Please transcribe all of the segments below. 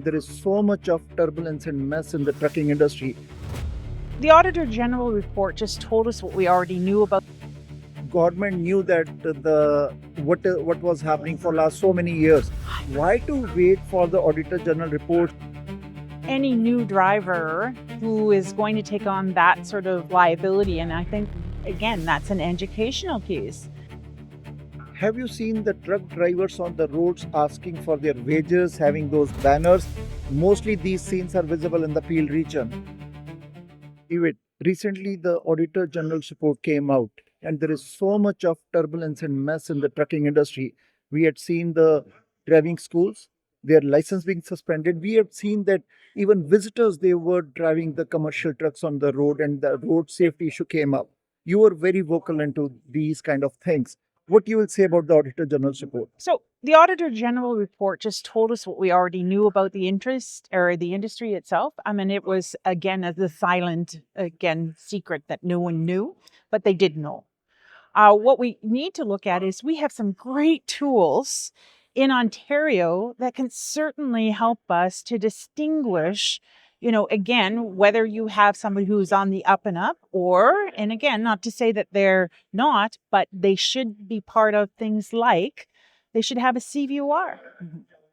There is so much of turbulence and mess in the trucking industry. The Auditor General report just told us what we already knew about. Government knew that what was happening for last so many years. Why to wait for the Auditor General report? Any new driver who is going to take on that sort of liability. And I think, again, that's an educational piece. Have you seen the truck drivers on the roads asking for their wages, having those banners? Mostly these scenes are visible in the Peel region. Even recently, the Auditor General's report came out, and there is so much of turbulence and mess in the trucking industry. We had seen the driving schools, their license being suspended. We have seen that even visitors they were driving the commercial trucks on the road, and the road safety issue came up. You were very vocal into these kind of things. What you will say about the Auditor General's report? So the Auditor General report just told us what we already knew about the interest or the industry itself. I mean, it was, again, the silent, secret that no one knew, but they did know. What we need to look at is we have some great tools in Ontario that can certainly help us to distinguish, again, whether you have somebody who's on the up and up or, and again, not to say that they're not, but they should be part of things like they should have a CVOR.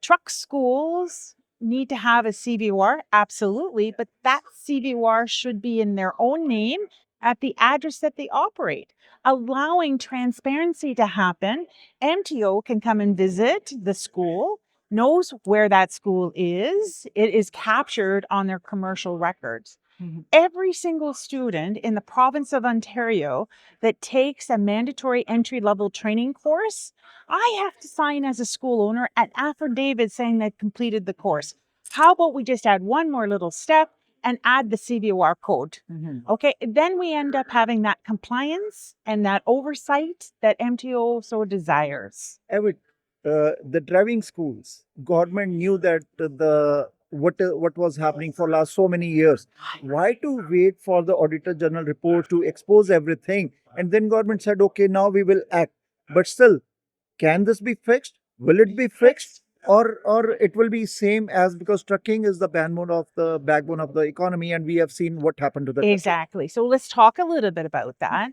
Truck schools need to have a CVOR, absolutely, but that CVOR should be in their own name at the address that they operate, allowing transparency to happen. MTO can come and visit the school, knows where that school is. It is captured on their commercial records. Every single student in the province of Ontario that takes a mandatory entry-level training course, I have to sign as a school owner an affidavit saying they've completed the course. How about we just add one more little step and add the CVOR code? Okay, then we end up having that compliance and that oversight that MTO so desires. Every the driving schools, government knew that what was happening for last so many years. Why to wait for the Auditor General report to expose everything? And then government said, okay, now we will act. But still, can this be fixed? Will it be fixed? Or it will be same as, because trucking is the backbone of the economy, and we have seen what happened to the trucking. Exactly. So let's talk a little bit about that.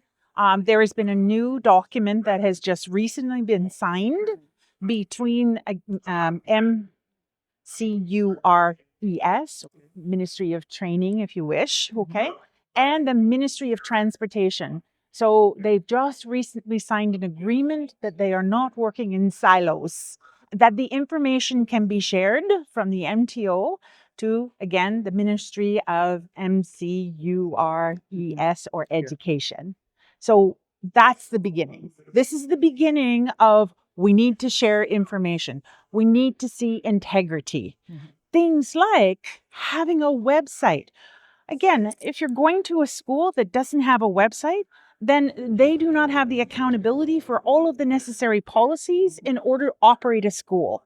There has been a new document that has just recently been signed between MCURES, Ministry of Training, if you wish, okay, and the Ministry of Transportation. So they've just recently signed an agreement that they are not working in silos, that the information can be shared from the MTO to, again, the Ministry of MCURES or Education. So that's the beginning. This is the beginning of we need to share information. We need to see integrity. Things like having a website. Again, if you're going to a school that doesn't have a website, then they do not have the accountability for all of the necessary policies in order to operate a school.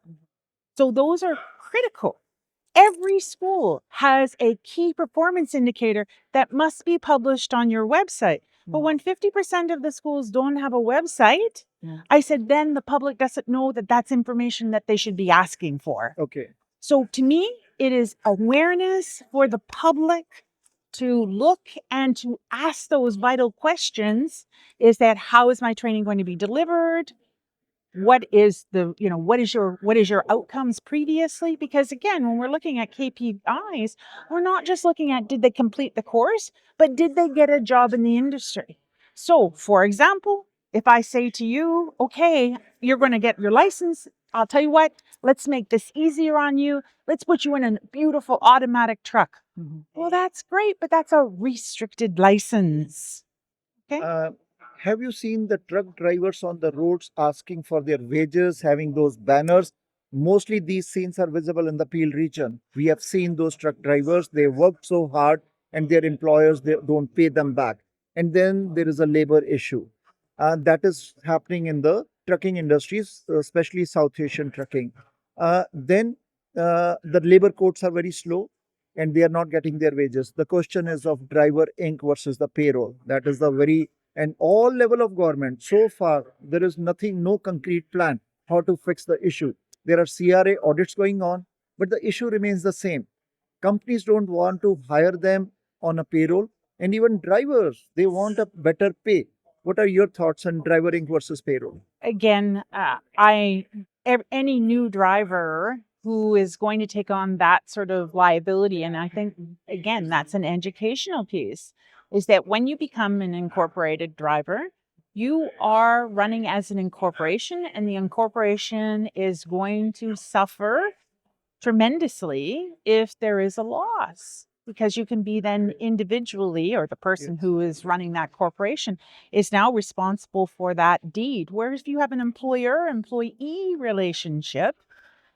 So those are critical. Every school has a key performance indicator that must be published on your website. But when 50% of the schools don't have a website, I said, then the public doesn't know that that's information that they should be asking for. Okay. So to me, it is awareness for the public to look and to ask those vital questions. Is that how is my training going to be delivered? What is your outcomes previously? Because again, when we're looking at KPIs, we're not just looking at did they complete the course, but did they get a job in the industry? So, for example, if I say to you, okay, you're going to get your license, I'll tell you what, let's make this easier on you. Let's put you in a beautiful automatic truck. Well, that's great, but that's a restricted license. Okay. Have you seen the truck drivers on the roads asking for their wages, having those banners? Mostly these scenes are visible in the Peel region. We have seen those truck drivers, they work so hard and their employers they don't pay them back. And then there is a labor issue. That is happening in the trucking industries, especially South Asian trucking. Then the labor codes are very slow and they are not getting their wages. The question is of driver inc versus the payroll. That is the very, and all level of government. So far, there is nothing, no concrete plan how to fix the issue. There are CRA audits going on. but the issue remains the same. Companies don't want to hire them on a payroll, and even drivers, they want a better pay. What are your thoughts on drivering versus payroll? Again, any new driver who is going to take on that sort of liability, and I think again that's an educational piece, is that when you become an incorporated driver, you are running as an incorporation, and the incorporation is going to suffer tremendously if there is a loss, because you can be then individually, or the person who is running that corporation is now responsible for that deed. Whereas if you have an employer employee relationship,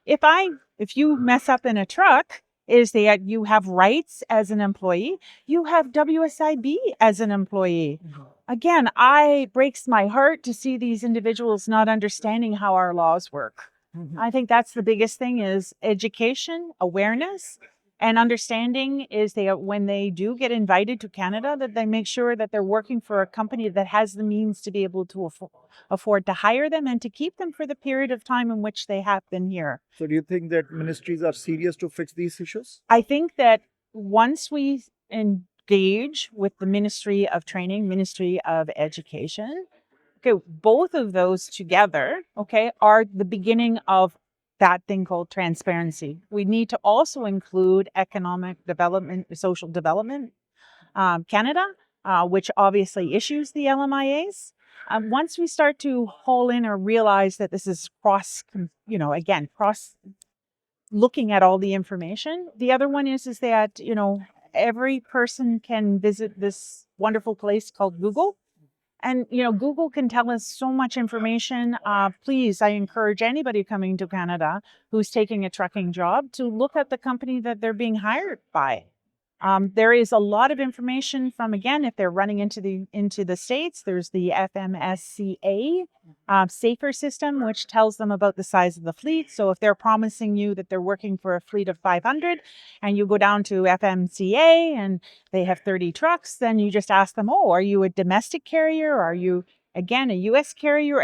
if you mess up in a truck, is that you have rights as an employee, you have WSIB as an employee. Again, I breaks my heart to see these individuals not understanding how our laws work. I think that's the biggest thing, is education, awareness, and understanding, is they, when they do get invited to Canada, that they make sure that they're working for a company that has the means to be able to afford to hire them and to keep them for the period of time in which they have been here. So, do you think that ministries are serious to fix these issues? I think that once we engage with the Ministry of Training, Ministry of Education, okay, both of those together, okay, are the beginning of that thing called transparency. We need to also include economic development, social development, Canada, which obviously issues the LMIAs. Once we start to haul in or realize that this is cross, again, cross looking at all the information. The other one is that, every person can visit this wonderful place called Google. And, Google can tell us so much information. Please, I encourage anybody coming to Canada who's taking a trucking job to look at the company that they're being hired by. There is a lot of information from, again, if they're running into the States, there's the FMSCA safer system, which tells them about the size of the fleet. So if they're promising you that they're working for a fleet of 500 and you go down to FMCA and they have 30 trucks, then you just ask them, oh, are you a domestic carrier? Are you, again, a US carrier?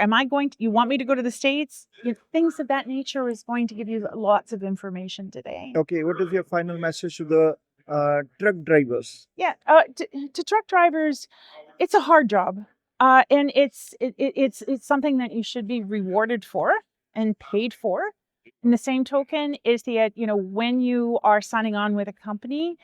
You want me to go to the States? Things of that nature is going to give you lots of information today. Okay, what is your final message to the truck drivers? Yeah, to truck drivers, it's a hard job, and it's something that you should be rewarded for and paid for. And the same token is that, when you are signing on with a company,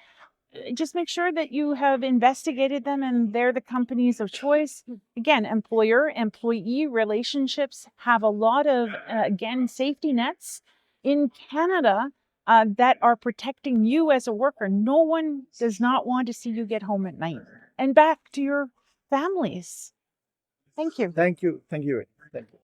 just make sure that you have investigated them and they're the companies of choice. Again, employer employee relationships have a lot of, again, safety nets in Canada that are protecting you as a worker. No one does not want to see you get home at night and back to your families. Thank you. Thank you. Thank you. Thank you.